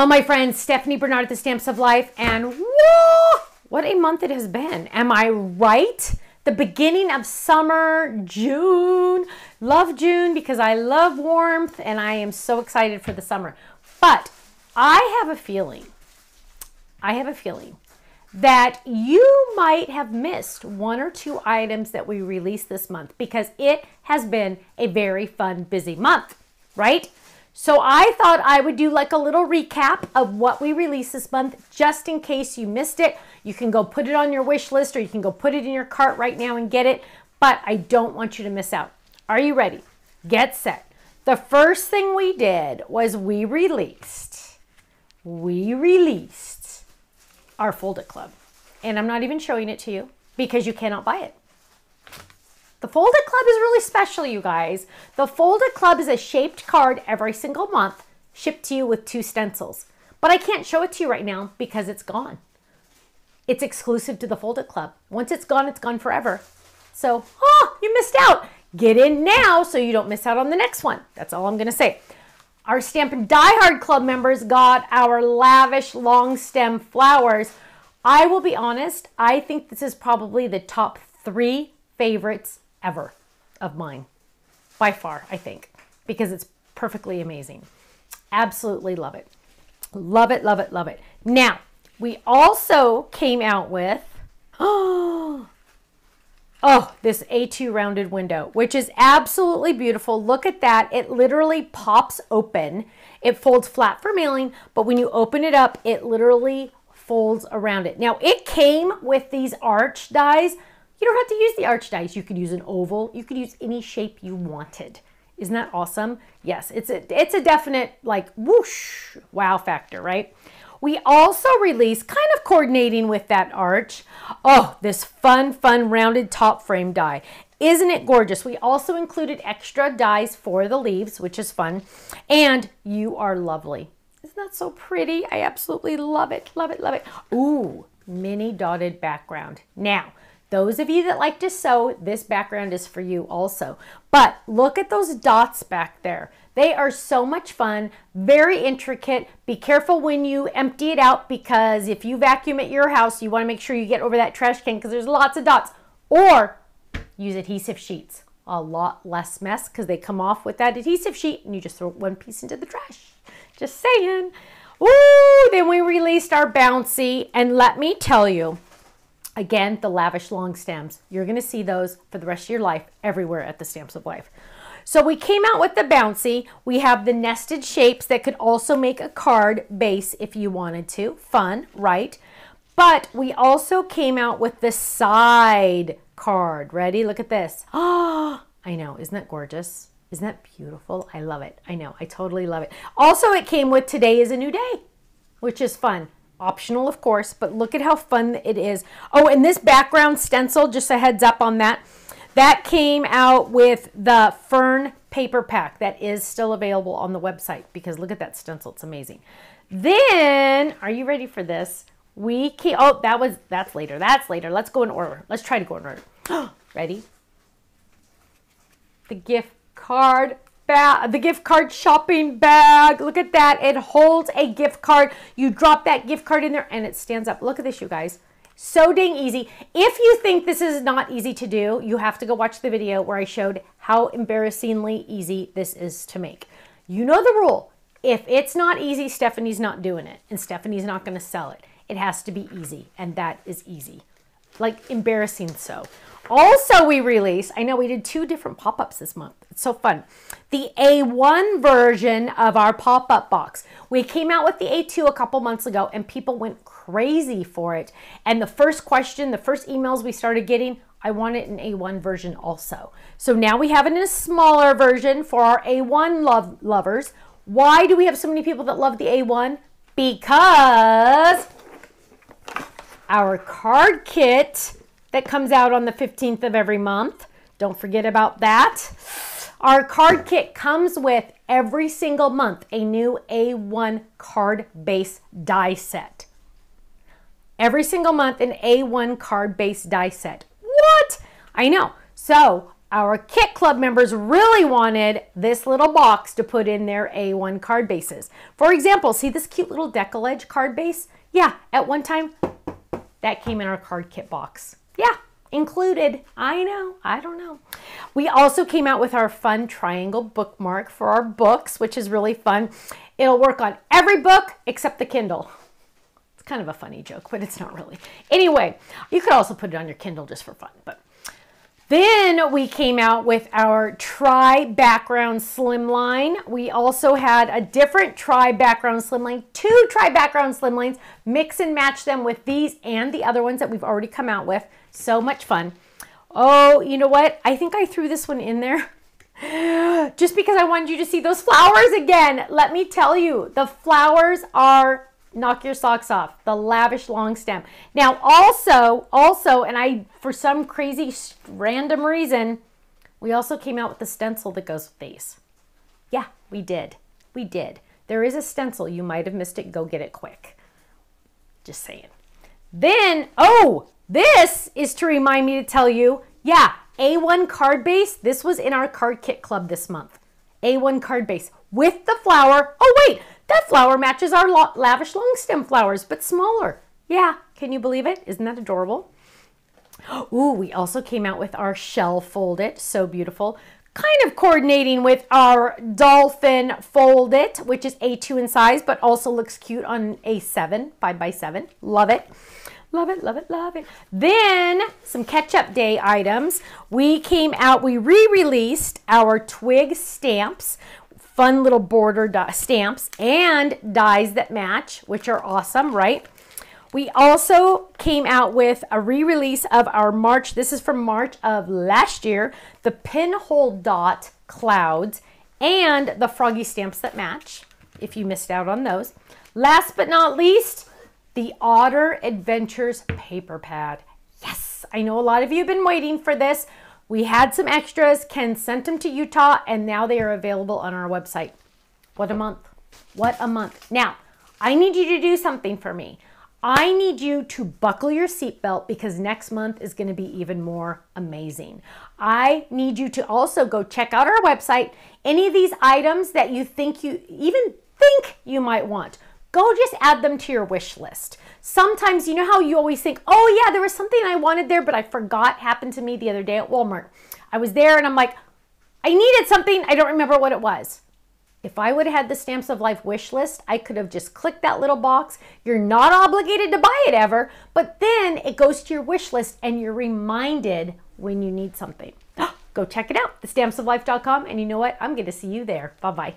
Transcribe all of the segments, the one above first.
Hello, my friends. Stephanie Barnard at the Stamps of Life, and whoa, what a month it has been. Am I right? The beginning of summer, June. Love June because I love warmth, and I am so excited for the summer. But I have a feeling that you might have missed one or two items that we released this month because it has been a very fun, busy month, right? So I thought I would do like a little recap of what we released this month, just in case you missed it. You can go put it on your wish list, or you can go put it in your cart right now and get it, but I don't want you to miss out. Are you ready? Get set. The first thing we did was we released our Fold It Club. And I'm not even showing it to you because you cannot buy it. The Fold It Club is really special, you guys. The Fold It Club is a shaped card every single month, shipped to you with 2 stencils. But I can't show it to you right now because it's gone. It's exclusive to the Fold It Club. Once it's gone forever. So, you missed out. Get in now so you don't miss out on the next one. That's all I'm going to say. Our Stampin' Die Hard Club members got our lavish long stem flowers. I will be honest, I think this is probably the top 3 favorites ever of mine. By far, I think, because it's perfectly amazing. Absolutely love it. Love it, love it, love it. Now, we also came out with, this A2 rounded window, which is absolutely beautiful. Look at that. It literally pops open. It folds flat for mailing, but when you open it up, it literally folds around it. Now, it came with these arch dies. You don't have to use the arch dies. You could use an oval. You could use any shape you wanted. Isn't that awesome? Yes, it's a definite like whoosh wow factor, right? We also released, kind of coordinating with that arch, this fun rounded top frame die. Isn't it gorgeous? We also included extra dies for the leaves, which is fun. And You Are Lovely. Isn't that so pretty? I absolutely love it, love it, love it. Ooh, mini dotted background. Now, those of you that like to sew, this background is for you also. But look at those dots back there. They are so much fun, very intricate. Be careful when you empty it out, because if you vacuum at your house, you want to make sure you get over that trash can because there's lots of dots. Or use adhesive sheets. A lot less mess because they come off with that adhesive sheet and you just throw one piece into the trash. Just saying. Ooh, then we released our bouncy, and let me tell you, again, the lavish long stems. You're going to see those for the rest of your life everywhere at the Stamps of Life. So we came out with the bouncy. We have the nested shapes that could also make a card base if you wanted to. Fun, right? But we also came out with the side card. Ready? Look at this. Oh, I know. Isn't that gorgeous? Isn't that beautiful? I love it. I know. I totally love it. Also, it came with Today is a New Day, which is fun. Optional, of course, but look at how fun it is. Oh, and this background stencil, just a heads up on that, that came out with the Fern paper pack that is still available on the website, because look at that stencil. It's amazing. Then, are you ready for this? We came, that's later. That's later. Let's go in order. Let's try to go in order. Ready? The gift card bag, the gift card shopping bag. Look at that. It holds a gift card. You drop that gift card in there and it stands up. Look at this, you guys. So dang easy. If you think this is not easy to do, you have to go watch the video where I showed how embarrassingly easy this is to make. You know the rule. If it's not easy, Stephanie's not doing it, and Stephanie's not going to sell it. It has to be easy, and that is easy. Like embarrassing so. Also, we released, I know we did 2 different pop-ups this month. It's so fun. The A1 version of our pop-up box. We came out with the A2 a couple months ago, and people went crazy for it. And the first question, the first emails we started getting, I want it in A1 version also. So now we have it in a smaller version for our A1 lovers. Why do we have so many people that love the A1? Because our card kit that comes out on the 15th of every month. Don't forget about that. Our card kit comes with every single month a new A1 card base die set. Every single month an A1 card base die set. What? I know. So our Kit Club members really wanted this little box to put in their A1 card bases. For example, see this cute little decollage card base? Yeah, at one time, that came in our card kit box. Yeah, included. I know, I don't know. We also came out with our fun triangle bookmark for our books, which is really fun. It'll work on every book except the Kindle. It's kind of a funny joke, but it's not really. Anyway, you could also put it on your Kindle just for fun, but then we came out with our tri-background slimline. We also had a different tri-background slimline, 2 tri-background slimlines, mix and match them with these and the other ones that we've already come out with. So much fun. Oh, you know what? I think I threw this one in there just because I wanted you to see those flowers again. Let me tell you, the flowers are knock your socks off. The lavish long stem. Now also, and I, for some crazy random reason, we also came out with the stencil that goes with these. Yeah, we did. We did. There is a stencil. You might have missed it. Go get it quick. Just saying. Then, oh, this is to remind me to tell you, yeah, A1 card base. This was in our card kit club this month. A1 card base with the flower. Oh, wait. That flower matches our lavish long stem flowers, but smaller. Yeah, can you believe it? Isn't that adorable? Ooh, we also came out with our shell fold it. So beautiful. Kind of coordinating with our dolphin fold it, which is A2 in size, but also looks cute on A7, 5x7. Love it. Love it, love it, love it. Then some catch-up day items. We came out, we re-released our twig stamps, fun little border stamps and dies that match, which are awesome, right? We also came out with a re-release of our March, this is from March of last year, the pinhole dot clouds and the froggy stamps that match, if you missed out on those. Last but not least, the Otter Adventures paper pad. Yes, I know a lot of you have been waiting for this. We had some extras. Ken sent them to Utah, and now they are available on our website. What a month. What a month. Now, I need you to do something for me. I need you to buckle your seatbelt because next month is going to be even more amazing. I need you to also go check out our website. Any of these items that you think you might want, go just add them to your wish list. Sometimes, you know how you always think, oh yeah, there was something I wanted there, but I forgot. Happened to me the other day at Walmart. I was there and I'm like, I needed something. I don't remember what it was. If I would have had the Stamps of Life wish list, I could have just clicked that little box. You're not obligated to buy it ever, but then it goes to your wish list and you're reminded when you need something. Go check it out, thestampsoflife.com. And you know what? I'm going to see you there. Bye-bye.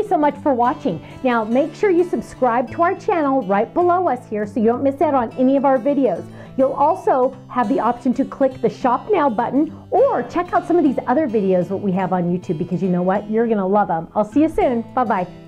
you so much for watching. Now, make sure you subscribe to our channel right below us here so you don't miss out on any of our videos. You'll also have the option to click the Shop Now button or check out some of these other videos that we have on YouTube, because you know what? You're going to love them. I'll see you soon. Bye-bye.